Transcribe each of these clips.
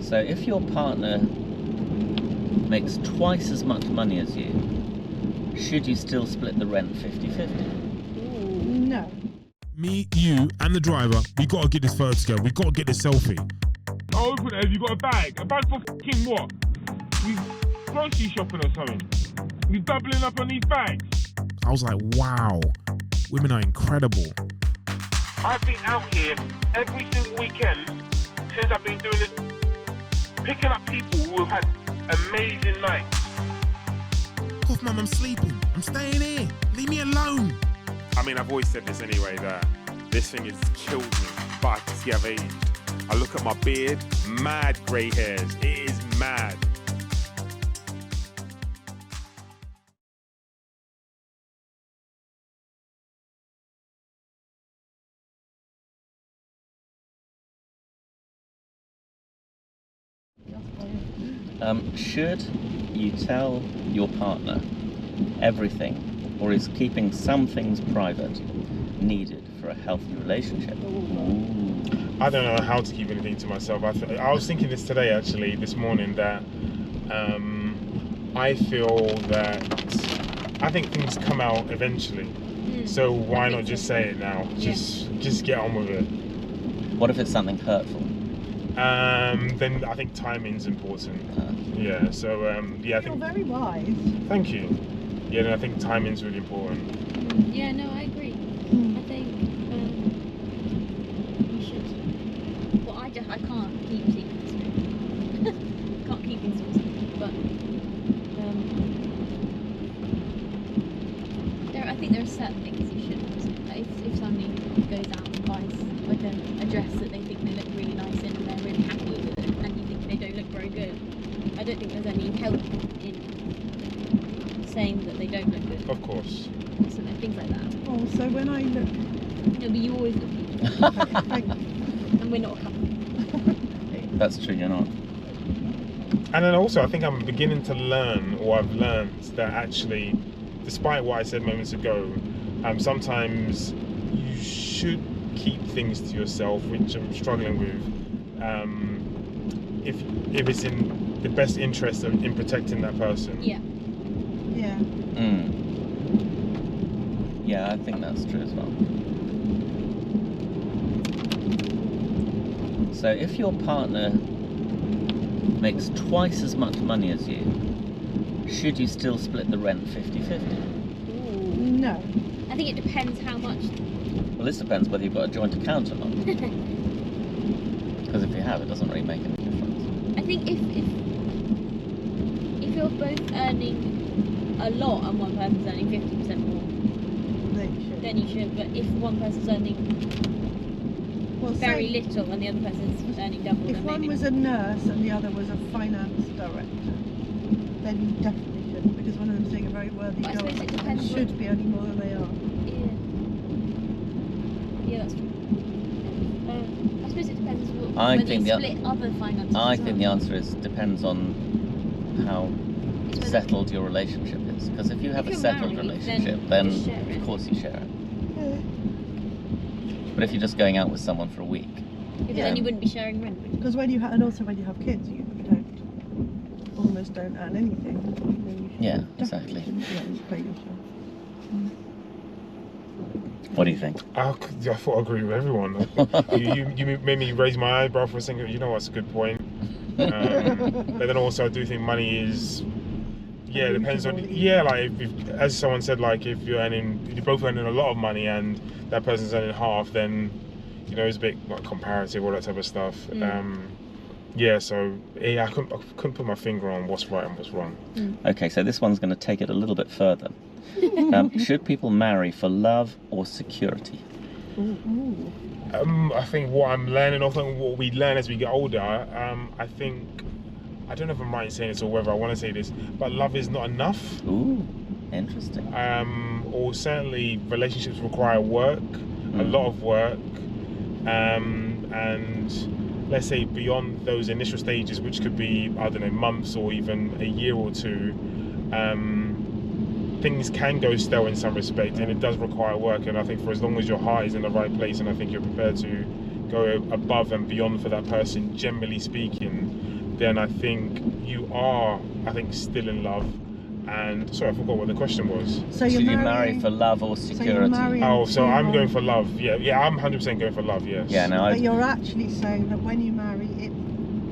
So if your partner makes twice as much money as you, should you still split the rent 50-50? No. Me, you, and the driver, we gotta get this photo together. We gotta get this selfie. Oh, open it. Have you got a bag? A bag for fucking what? You grocery shopping or something? You doubling up on these bags? I was like, wow, women are incredible. I've been out here every single weekend since I've been doing this, picking up people who have had amazing nights. Off, man, I'm sleeping. I'm staying here. Leave me alone. I mean, I've always said this anyway, that this thing has killed me, but I can see I've aged. I look at my beard, mad grey hairs. It is mad. Should you tell your partner everything, or is keeping some things private needed for a healthy relationship? I don't know how to keep anything to myself. I was thinking this today, actually, this morning, that I feel that I think things come out eventually. So why not just say it now? Just get on with it. What if it's something hurtful? Then I think timing's important. Yeah. So yeah, I think. You're very wise. Thank you. Yeah, no, I think timing's really important. Yeah, no, I agree. I think you should. Well, I can't keep secrets. Can't keep things to myself. But I think there are certain things you shouldn't. Like if somebody goes out and buys like a dress that they think they look really nice in and they're really happy with it, and you think they don't look very good, I don't think there's any help in saying that they don't look good. Of course. So things like that. Oh, so when I look... No, but you always look beautiful. Thank you. And we're not a couple. That's true, you're not. And then also, I think I'm beginning to learn, or I've learned, that actually, despite what I said moments ago, sometimes you should keep things to yourself, which I'm struggling with, if it's in the best interest in protecting that person. Yeah. Yeah. Yeah, I think that's true as well. So if your partner makes twice as much money as you, should you still split the rent 50-50? No. I think it depends how much. Well, this depends whether you've got a joint account or not. Because if you have, it doesn't really make any difference. I think if you're both earning a lot and one person's earning 50% more, then you should. But if one person's earning very little and the other person's earning double, if then one maybe was a nurse and the other was a finance director, then you definitely shouldn't, because one of them's doing a very worthy But I job suppose it and depends should be earning more than they are. Yeah, that's true. I suppose it depends I whether think you the split other finances. I as think well. the answer is depends on how It's whether- settled your relationship is. Because if you have If a you're settled married, relationship, then then you share it. of course you share it. But if you're just going out with someone for a week, Because then you wouldn't be sharing rent, would you? Because when you and also when you have kids, you almost don't earn anything. Then you should Yeah, definitely exactly. shouldn't be able to pay yourself. what do you think? I thought I agree with everyone. you made me raise my eyebrow for a second. You know what's a good point. But then also I do think money is, yeah, it depends on, yeah, like if, as someone said, like if you're both earning a lot of money and that person's earning half, then you know it's a bit like comparative, all that type of stuff. Yeah, so yeah, I couldn't put my finger on what's right and what's wrong. Okay, so this one's going to take it a little bit further. Should people marry for love or security? I think what I'm learning, I think what we learn as we get older, I think, I don't know if I'm right in saying this or whether I want to say this, but love is not enough. Ooh, interesting. Or certainly relationships require work, a lot of work, and let's say beyond those initial stages, which could be, I don't know, months or even a year or two, things can go stale in some respect, and it does require work. And I think for as long as your heart is in the right place and I think you're prepared to go above and beyond for that person, generally speaking, then I think you are, still in love. And sorry, I forgot what the question was. So Should you're you marry for love or security? marrying So I'm to, going for love. Yeah, I'm 100% going for love. Yes. Yeah, no, But you're actually saying that when you marry, it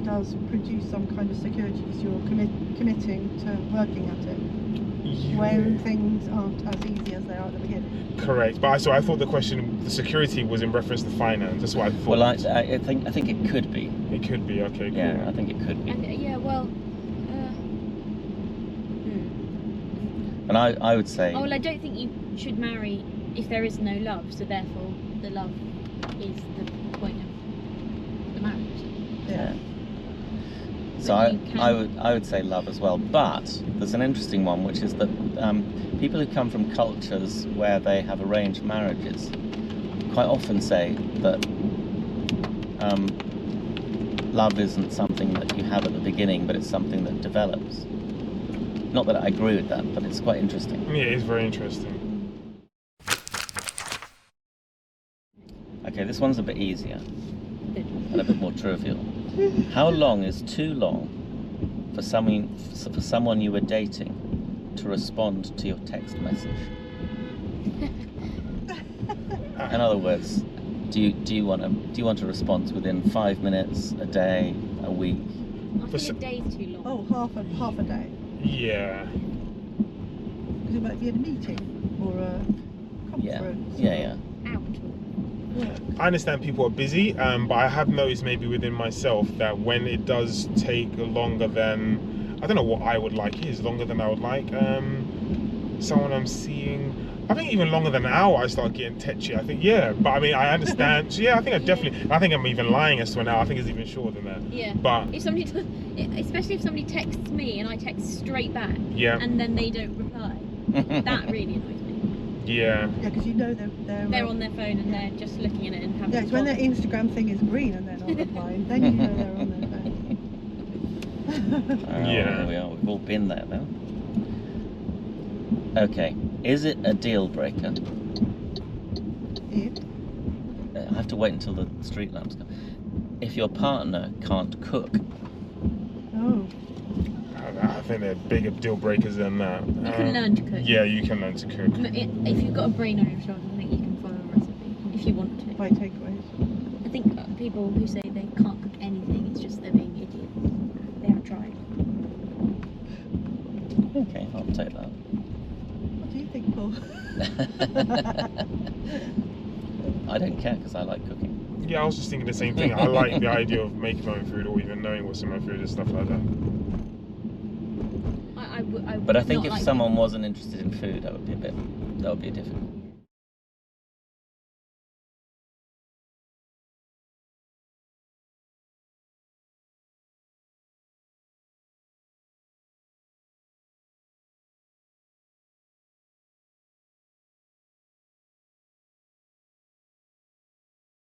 does produce some kind of security because you're committing to working at it. When things aren't as easy as they are at the beginning. Correct, but so I thought the question, the security, was in reference to finance. That's what I thought. Well, I think it could be. It could be. Okay, cool. Yeah, I think it could be. And yeah, well. And I would say. Oh, well, I don't think you should marry if there is no love. So therefore, the love is the point of the marriage. Yeah. So I would say love as well, but there's an interesting one, which is that people who come from cultures where they have arranged marriages quite often say that love isn't something that you have at the beginning, but it's something that develops. Not that I agree with that, but it's quite interesting. Yeah, it is very interesting. Okay, this one's a bit easier and a bit more trivial. How long is too long for someone you were dating to respond to your text message? In other words, do you want a response within 5 minutes, a day, a week? I think a day's too long. Oh, half a day. Yeah. Because it might be a meeting or a conference. Yeah. Out. Work. I understand people are busy, but I have noticed maybe within myself that when it does take longer than, I don't know what I would like is longer than I would like. Someone I'm seeing, I think even longer than an hour I start getting tetchy. I think, but I mean, I understand. So yeah, I think I definitely, I think I'm even lying as to an hour. I think it's even shorter than that. Yeah. But if somebody does, especially if somebody texts me and I text straight back, yeah, and then they don't reply, that really annoys me. Yeah. Yeah, because you know They're on their phone and they're just looking at it and having. Yeah, it's when their Instagram thing is green and they're not replying, then you know they're on their phone. Yeah. There we are. We've all been there now. Okay, is it a deal breaker? If? I have to wait until the street lamps come. If your partner can't cook. Oh. I think they're bigger deal breakers than that. You can learn to cook. Yeah, you can learn to cook. If you've got a brain on your shoulders, I think you can follow a recipe if you want to. By takeaways. I think people who say they can't cook anything, it's just they're being idiots. They haven't tried. Okay, I'll take that. What do you think, Paul? I don't care because I like cooking. Yeah, I was just thinking the same thing. I like the idea of making my own food or even knowing what's in my food and stuff like that. But I think not if like someone wasn't interested in food, that would be a difficult.